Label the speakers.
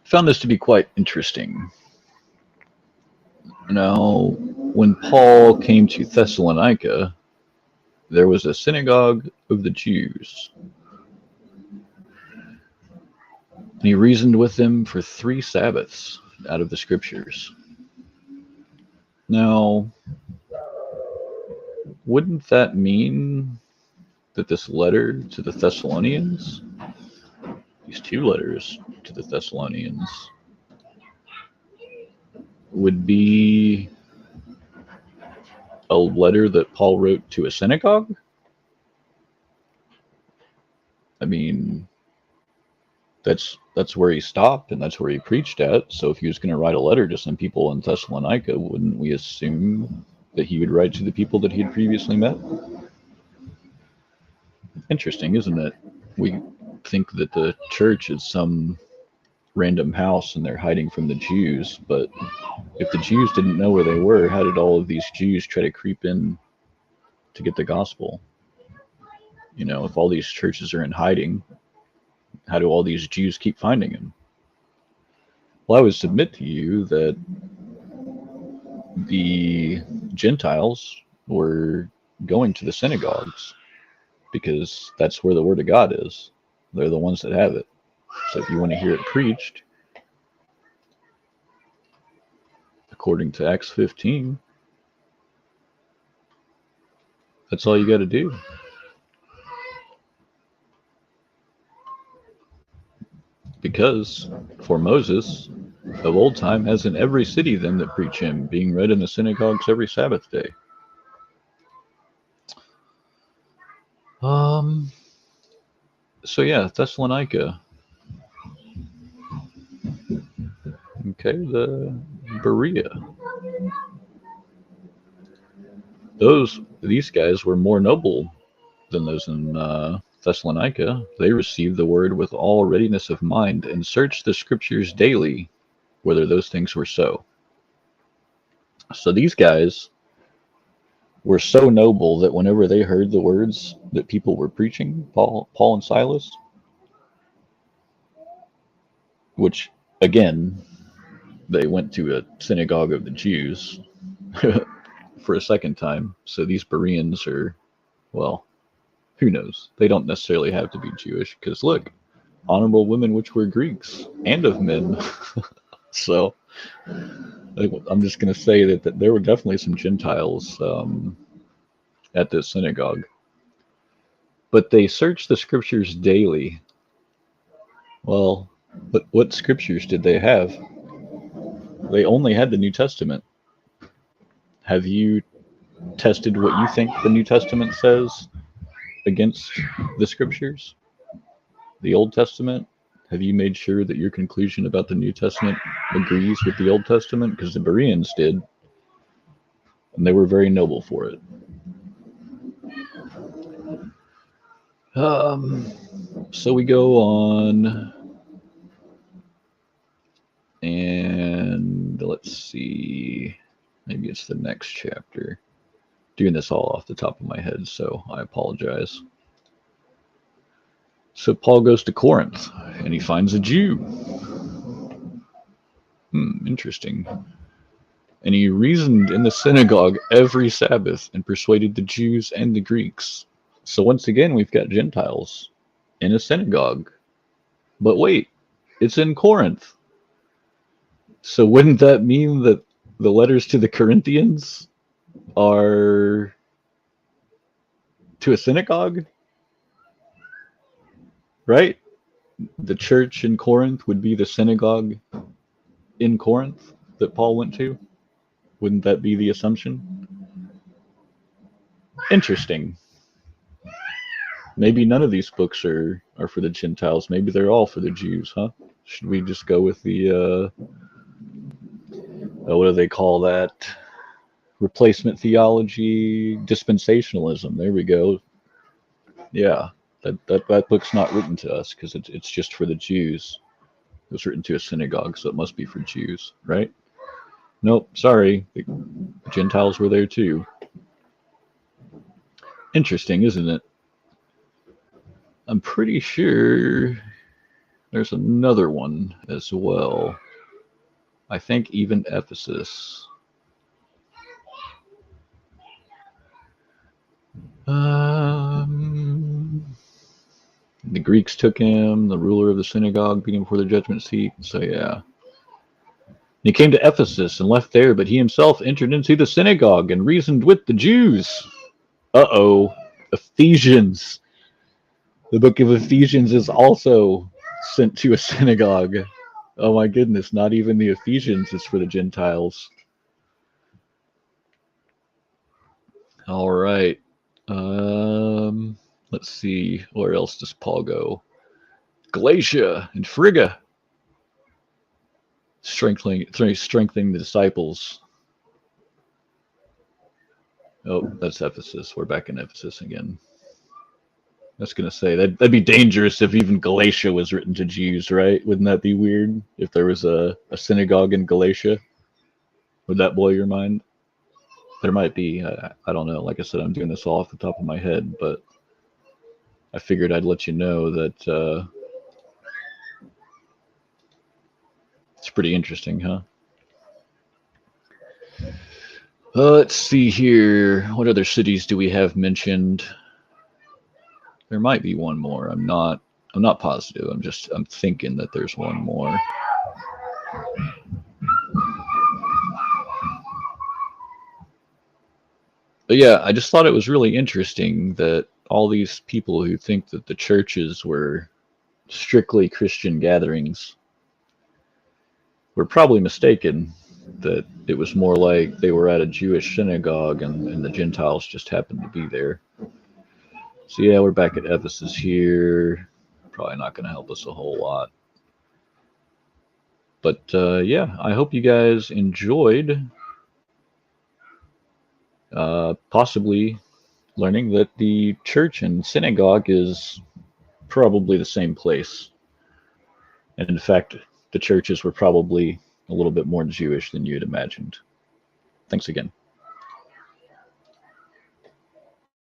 Speaker 1: Found this to be quite interesting. Now, when Paul came to Thessalonica, there was a synagogue of the Jews, and he reasoned with them for 3 Sabbaths out of the Scriptures. Now, wouldn't that mean that this letter to the Thessalonians, these 2 letters to the Thessalonians, would be a letter that Paul wrote to a synagogue? I mean, that's where he stopped and that's where he preached at. So if he was going to write a letter to some people in Thessalonica, wouldn't we assume that he would write to the people that he had previously met? Interesting, isn't it? We think that the church is some random house and they're hiding from the Jews, but if the Jews didn't know where they were, how did all of these Jews try to creep in to get the gospel? If all these churches are in hiding, how do all these Jews keep finding him? Well, I would submit to you that the Gentiles were going to the synagogues because that's where the Word of God is. They're the ones that have it. So if you want to hear it preached, according to Acts 15, that's all you got to do. Because for Moses, of old time, has in every city them that preach him, being read in the synagogues every Sabbath day. So yeah, Thessalonica. Okay, the Berea. These guys were more noble than those in Thessalonica. They received the word with all readiness of mind and searched the scriptures daily whether those things were so. So these guys were so noble that whenever they heard the words that people were preaching, Paul and Silas, which again, they went to a synagogue of the Jews for a second time. So these Bereans are, well, who knows? They don't necessarily have to be Jewish because look, honorable women which were Greeks and of men. So I'm just going to say that there were definitely some Gentiles at this synagogue. But they searched the scriptures daily. Well, but what scriptures did they have? They only had the New Testament. Have you tested what you think the New Testament says against the scriptures? The Old Testament? Have you made sure that your conclusion about the New Testament agrees with the Old Testament? Because the Bereans did, and they were very noble for it. So we go on, and let's see. Maybe it's the next chapter. Doing this all off the top of my head, so I apologize. So Paul goes to Corinth, and he finds a Jew. Interesting. And he reasoned in the synagogue every Sabbath and persuaded the Jews and the Greeks. So once again, we've got Gentiles in a synagogue. But wait, it's in Corinth. So wouldn't that mean that the letters to the Corinthians are to a synagogue? Right? The church in Corinth would be the synagogue in Corinth that Paul went to? Wouldn't that be the assumption? Interesting. Maybe none of these books are for the Gentiles. Maybe they're all for the Jews, huh? Should we just go with the, what do they call that? Replacement theology, dispensationalism. There we go. Yeah, that book's not written to us because it's just for the Jews. It was written to a synagogue, so it must be for Jews, right? Nope, sorry. The Gentiles were there too. Interesting, isn't it? I'm pretty sure. there's another one as well. I think even Ephesus. The Greeks took him, the ruler of the synagogue beat him before the judgment seat. So yeah. He came to Ephesus and left there, but he himself entered into the synagogue and reasoned with the Jews. Uh-oh. Ephesians. The book of Ephesians is also sent to a synagogue. Oh my goodness, not even the Ephesians is for the Gentiles. All right. Let's see. Where else does Paul go? Galatia and Phrygia. Strengthening the disciples. Oh, that's Ephesus. We're back in Ephesus again. I was going to say, that'd be dangerous if even Galatia was written to Jews, right? Wouldn't that be weird if there was a synagogue in Galatia? Would that blow your mind? There might be. I don't know. Like I said, I'm doing this all off the top of my head, but I figured I'd let you know that it's pretty interesting, huh? Let's see here. What other cities do we have mentioned? There might be one more. I'm not positive. I'm thinking that there's one more. But yeah, I just thought it was really interesting that all these people who think that the churches were strictly Christian gatherings were probably mistaken, that it was more like they were at a Jewish synagogue and the Gentiles just happened to be there. So yeah, we're back at Ephesus here. Probably not going to help us a whole lot. But yeah, I hope you guys enjoyed possibly learning that the church and synagogue is probably the same place. And in fact, the churches were probably a little bit more Jewish than you had imagined. Thanks again.